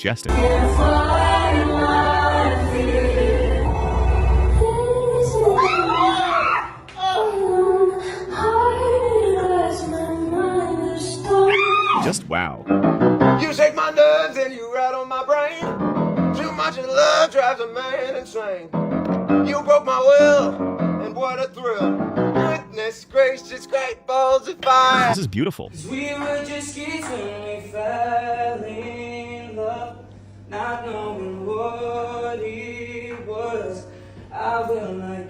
majestic. Just wow. You shake my nerves and you rattle my brain. Too much in love drives a man insane. You broke my will, and what a thrill. Goodness gracious, great balls of fire. This is beautiful. 'Cause we were just kids when we fell in love, not knowing what it was. I will not